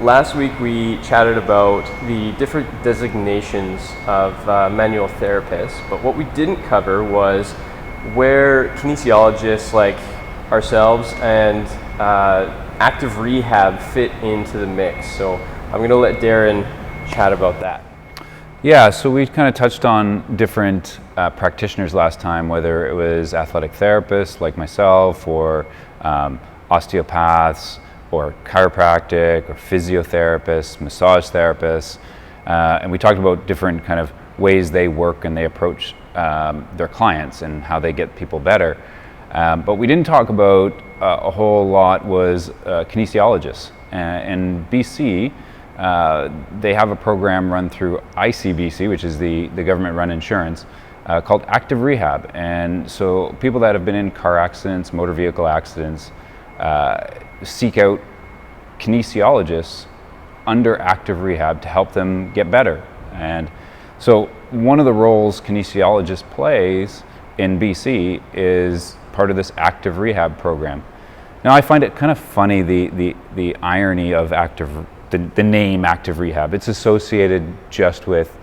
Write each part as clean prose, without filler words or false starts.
Last week we chatted about the different designations of manual therapists, but what we didn't cover was where kinesiologists like ourselves and Active Rehab fit into the mix. So I'm going to let Darren chat about that. Yeah, so we kind of touched on different practitioners last time, whether it was athletic therapists like myself, or osteopaths, or chiropractic, or physiotherapists, massage therapists, and we talked about different kind of ways they work and they approach their clients and how they get people better. But we didn't talk about a whole lot was kinesiologists. In BC, they have a program run through ICBC, which is the government-run insurance, called Active Rehab. And so people that have been in car accidents, motor vehicle accidents, seek out kinesiologists under Active Rehab to help them get better. And so one of the roles kinesiologist plays in BC is part of this Active Rehab program. Now I find it kind of funny, the irony of the name Active Rehab. It's associated just with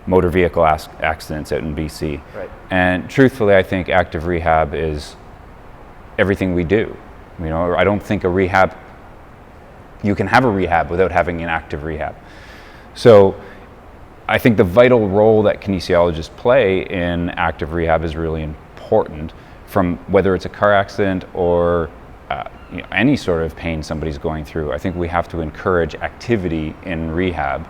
motor vehicle accidents out in BC. Right. And truthfully, I think Active Rehab is everything we do. You know, I don't think you can have a rehab without having an active rehab. So I think the vital role that kinesiologists play in active rehab is really important, from whether it's a car accident or any sort of pain somebody's going through. I think we have to encourage activity in rehab.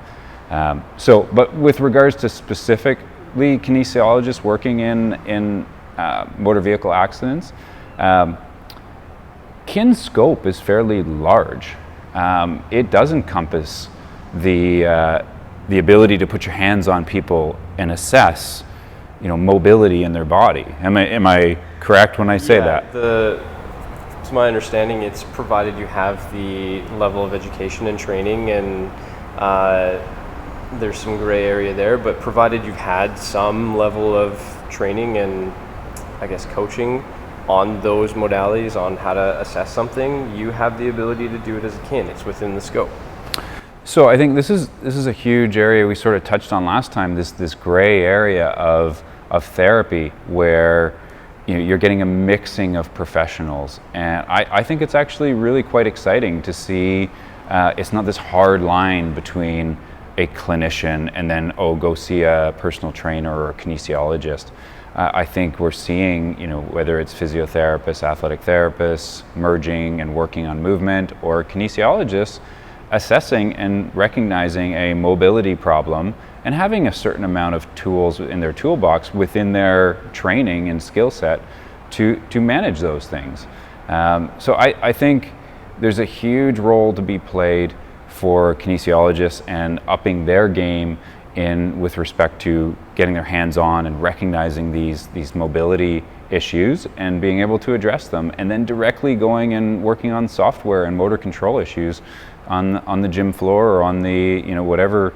But with regards to specifically kinesiologists working in motor vehicle accidents, kin scope is fairly large. It does encompass the ability to put your hands on people and assess, mobility in their body. Am I correct when I say that? To my understanding, it's provided you have the level of education and training, and there's some gray area there, but provided you've had some level of training and, I guess, coaching on those modalities, on how to assess something, you have the ability to do it as a kin. It's within the scope. So I think this is a huge area we sort of touched on last time, this gray area of therapy where you're getting a mixing of professionals, and I think it's actually really quite exciting to see it's not this hard line between a clinician and then go see a personal trainer or a kinesiologist. I think we're seeing, whether it's physiotherapists, athletic therapists, merging and working on movement, or kinesiologists assessing and recognizing a mobility problem and having a certain amount of tools in their toolbox within their training and skill set to manage those things. So I think there's a huge role to be played for kinesiologists and upping their game with respect to getting their hands on and recognizing these mobility issues and being able to address them, and then directly going and working on software and motor control issues on the gym floor or on the whatever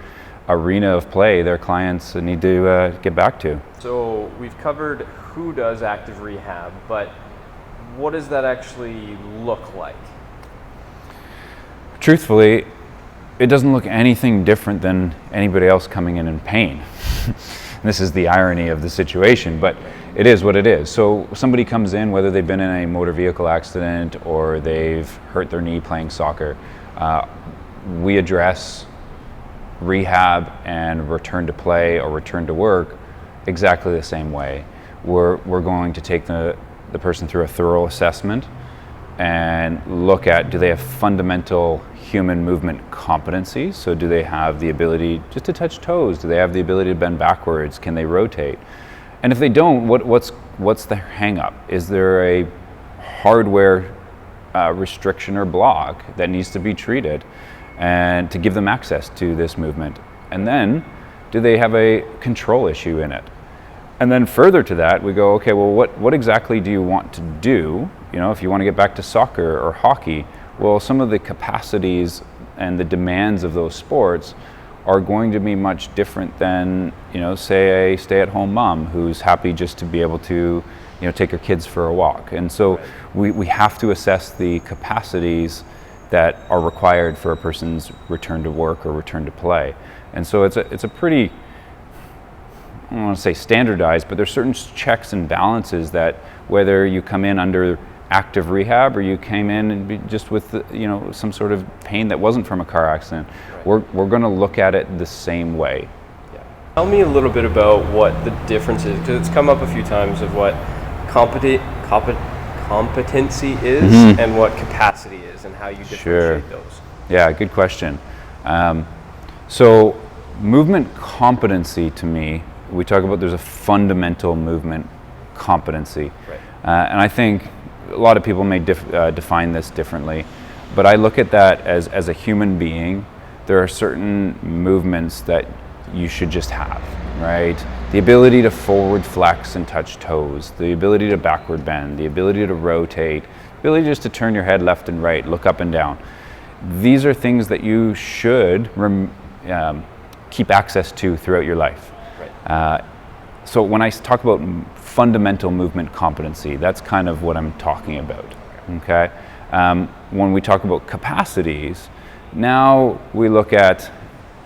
arena of play their clients need to get back to. So we've covered who does active rehab, but what does that actually look like? Truthfully, it doesn't look anything different than anybody else coming in pain. This is the irony of the situation, but it is what it is. So somebody comes in, whether they've been in a motor vehicle accident or they've hurt their knee playing soccer, we address rehab and return to play or return to work exactly the same way. We're going to take the person through a thorough assessment and look at, do they have fundamental human movement competencies? So do they have the ability just to touch toes? Do they have the ability to bend backwards? Can they rotate? And if they don't, what's the hang up? Is there a hardware restriction or block that needs to be treated and to give them access to this movement? And then, do they have a control issue in it? And then further to that, we go, okay, well, what exactly do you want to do? If you want to get back to soccer or hockey, well, some of the capacities and the demands of those sports are going to be much different than, say a stay-at-home mom who's happy just to be able to, take her kids for a walk. And so we have to assess the capacities that are required for a person's return to work or return to play. And so it's a pretty, I don't want to say standardized, but there's certain checks and balances that whether you come in under active rehab or you came in and just with some sort of pain that wasn't from a car accident, we're going to look at it the same way. Yeah. Tell me a little bit about what the difference is, because it's come up a few times of what competency is and what capacity is, and how you differentiate those. Yeah, good question. So movement competency, to me, we talk about there's a fundamental movement competency. Right. And I think a lot of people may define this differently, but I look at that as a human being, there are certain movements that you should just have, right? The ability to forward flex and touch toes, the ability to backward bend, the ability to rotate, the ability just to turn your head left and right, look up and down. These are things that you should keep access to throughout your life. Right. So when I talk about fundamental movement competency, that's kind of what I'm talking about, okay? When we talk about capacities, now we look at,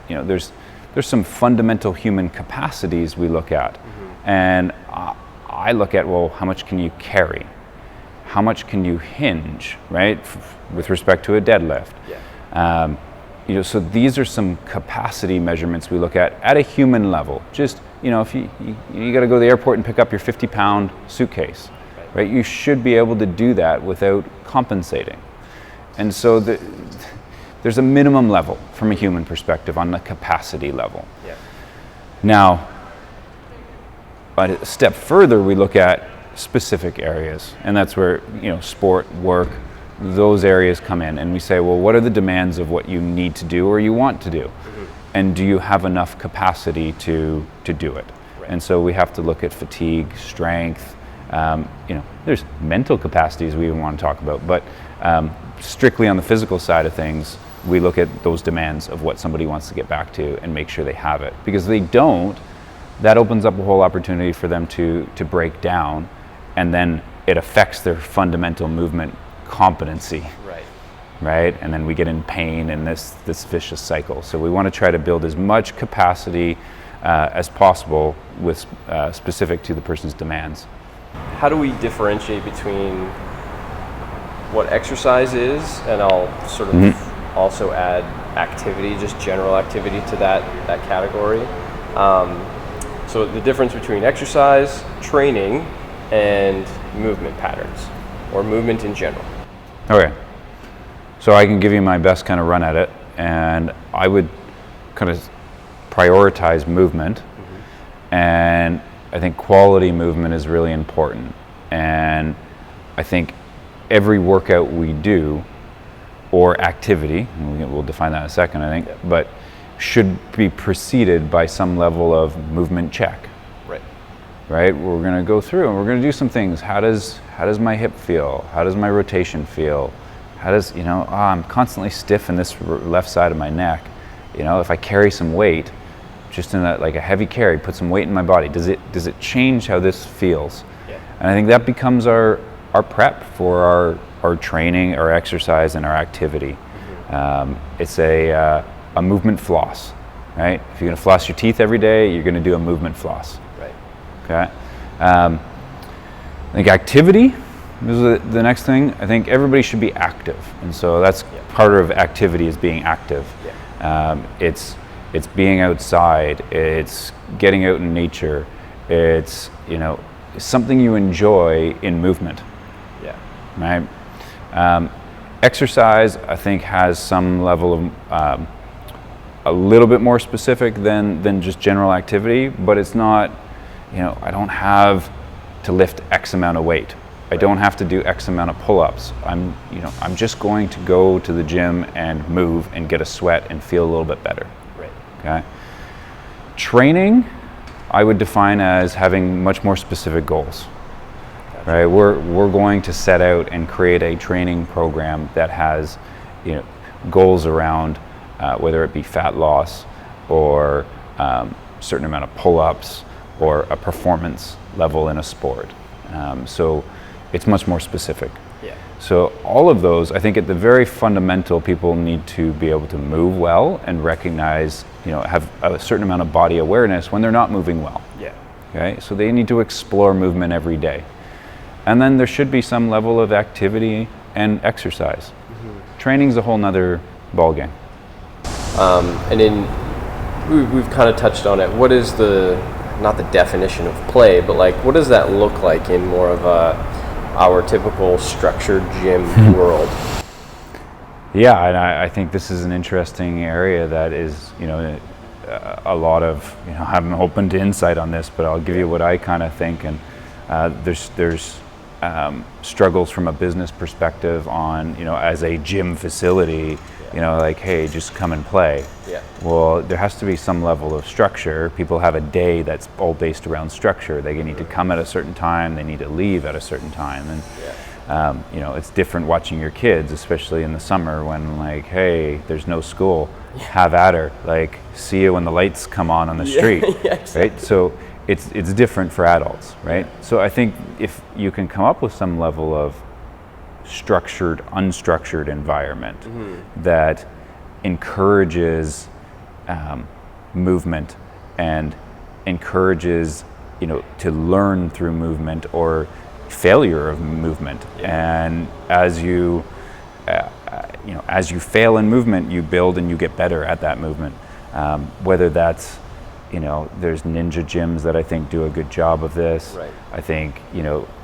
there's some fundamental human capacities we look at. And I look at, well, how much can you carry? How much can you hinge, right? With respect to a deadlift. Yeah. So these are some capacity measurements we look at a human level. Just, if you got to go to the airport and pick up your 50-pound suitcase, right? You should be able to do that without compensating. And so there's a minimum level from a human perspective on the capacity level. Yeah. Now, a step further, we look at specific areas, and that's where, sport, work, those areas come in, and we say, well, what are the demands of what you need to do or you want to do? And do you have enough capacity to do it? Right. And so we have to look at fatigue, strength, there's mental capacities we even want to talk about, but strictly on the physical side of things, we look at those demands of what somebody wants to get back to and make sure they have it. Because if they don't, that opens up a whole opportunity for them to break down, and then it affects their fundamental movement competency. Right? And then we get in pain and this vicious cycle. So we want to try to build as much capacity as possible with specific to the person's demands. How do we differentiate between what exercise is, and I'll sort of also add activity, just general activity to that category. So the difference between exercise, training, and movement patterns, or movement in general. Okay. So I can give you my best kind of run at it, and I would kind of prioritize movement, and I think quality movement is really important. And I think every workout we do, or activity, and we'll define that in a second, I think, but should be preceded by some level of movement check. Right? We're going to go through and we're going to do some things. How does my hip feel? How does my rotation feel? How does, I'm constantly stiff in this left side of my neck. If I carry some weight, just in a heavy carry, put some weight in my body, does it change how this feels? Yeah. And I think that becomes our prep for our training, our exercise, and our activity. It's a movement floss, right? If you're going to floss your teeth every day, you're going to do a movement floss. Right. Okay. I think activity is the next thing. I think everybody should be active, and so that's part of activity is being active. Yeah. It's being outside. It's getting out in nature. It's something you enjoy in movement. Yeah. Right. Exercise, I think, has some level of a little bit more specific than just general activity, but it's not. I don't have to lift X amount of weight. I don't have to do X amount of pull-ups. I'm just going to go to the gym and move and get a sweat and feel a little bit better. Right. Okay. Training, I would define as having much more specific goals. Gotcha. Right. We're going to set out and create a training program that has, goals around whether it be fat loss or certain amount of pull-ups or a performance level in a sport. So it's much more specific. Yeah. So all of those, I think at the very fundamental, people need to be able to move well and recognize, have a certain amount of body awareness when they're not moving well. Yeah. Okay, so they need to explore movement every day. And then there should be some level of activity and exercise. Training's a whole nother ballgame. We've kind of touched on it. What is not the definition of play, but like, what does that look like in more of our typical structured gym world? Yeah, and I think this is an interesting area that is, a lot of, I'm open to insight on this, but I'll give you what I kind of think. And there's struggles from a business perspective on, as a gym facility, like, hey, just come and play. Yeah. Well, there has to be some level of structure. People have a day that's all based around structure. They need to come at a certain time. They need to leave at a certain time. And, it's different watching your kids, especially in the summer when, like, hey, there's no school. Have at her. Like, see you when the lights come on the street. Yeah, exactly. Right? So it's different for adults, right? So I think if you can come up with some level of structured, unstructured environment that encourages movement and encourages, to learn through movement or failure of movement. And as you fail in movement, you build and you get better at that movement. Whether that's, there's ninja gyms that I think do a good job of this. Right. I think,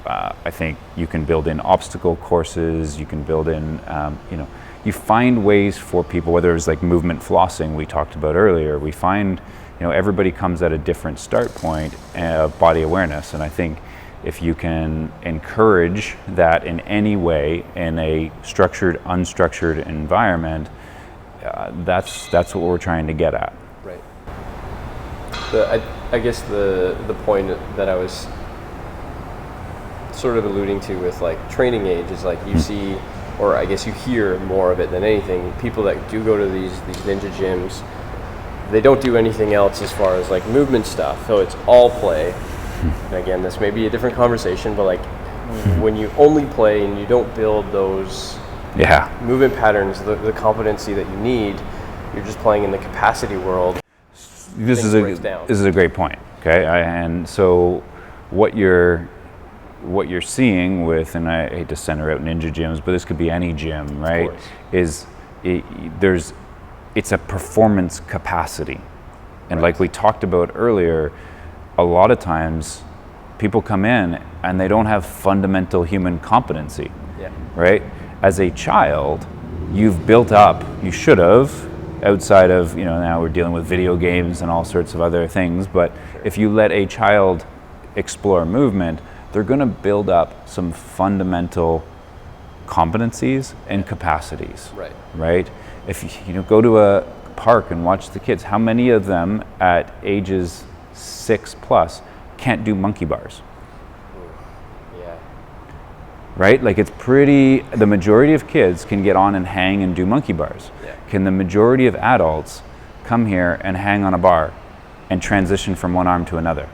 I think you can build in obstacle courses. You can build in, you find ways for people, whether it's like movement flossing we talked about earlier. We find, everybody comes at a different start point of body awareness. And I think if you can encourage that in any way in a structured, unstructured environment, that's what we're trying to get at. Right. I guess the point that I was sort of alluding to with like training age is like you see, or I guess you hear more of it than anything, people that do go to these ninja gyms, they don't do anything else as far as like movement stuff, so it's all play. And again, this may be a different conversation, but like when you only play and you don't build those movement patterns, the competency that you need, you're just playing in the capacity world. This is a great point. Okay, and so what you're seeing with, and I hate to center out ninja gyms, but this could be any gym, right? It's a performance capacity, and like we talked about earlier, a lot of times people come in and they don't have fundamental human competency, right? As a child, you've built up, you should have, outside of, now we're dealing with video games and all sorts of other things, but if you let a child explore movement, they're going to build up some fundamental competencies and capacities, right? If you go to a park and watch the kids, how many of them at ages 6+ can't do monkey bars? Right? Like the majority of kids can get on and hang and do monkey bars. Can the majority of adults come here and hang on a bar and transition from one arm to another?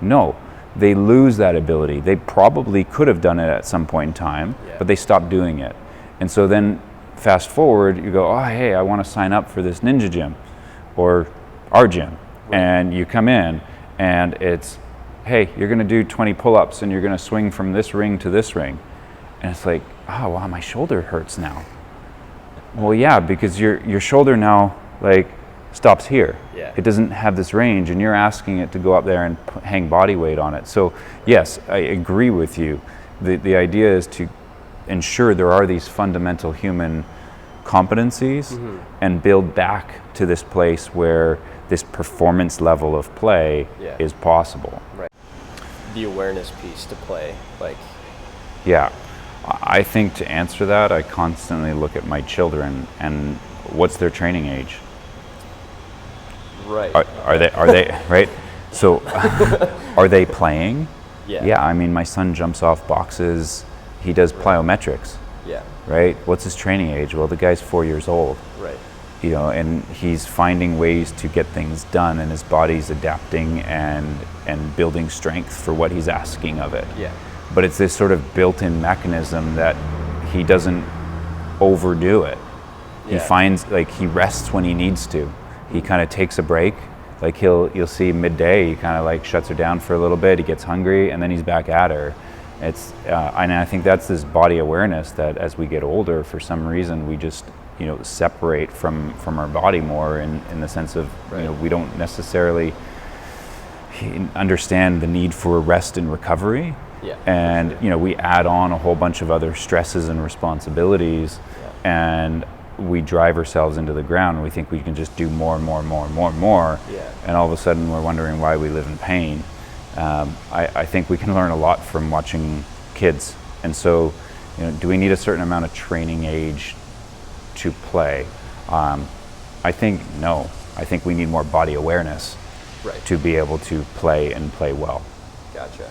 No, they lose that ability. They probably could have done it at some point in time, but they stopped doing it. And so then fast forward, you go, oh, hey, I want to sign up for this ninja gym or our gym. And you come in and it's, hey, you're going to do 20 pull-ups and you're going to swing from this ring to this ring. And it's like, oh, wow, my shoulder hurts now. Well, yeah, because your shoulder now like stops here. It doesn't have this range, and you're asking it to go up there and hang body weight on it. So yes, I agree with you. The idea is to ensure there are these fundamental human competencies and build back to this place where this performance level of play is possible. Right. The awareness piece to play, like. Yeah, I think to answer that, I constantly look at my children and what's their training age. Right. Are they right? So, are they playing? Yeah. I mean, my son jumps off boxes. He does plyometrics. Right. What's his training age? Well, the guy's 4 years old. Right. And he's finding ways to get things done, and his body's adapting and building strength for what he's asking of it. but it's this sort of built-in mechanism that he doesn't overdo it. He finds, like, he rests when he needs to. He kind of takes a break. Like you'll see midday, he kind of like shuts her down for a little bit. He gets hungry, and then he's back at her. It's and I think that's this body awareness that as we get older, for some reason, we just separate from our body more in the sense of we don't necessarily understand the need for rest and recovery. And we add on a whole bunch of other stresses and responsibilities, and we drive ourselves into the ground. We think we can just do more and more and more and more and more, and all of a sudden we're wondering why we live in pain. I think we can learn a lot from watching kids, and so do we need a certain amount of training age to play? I think no. I think we need more body awareness to be able to play and play well. Gotcha.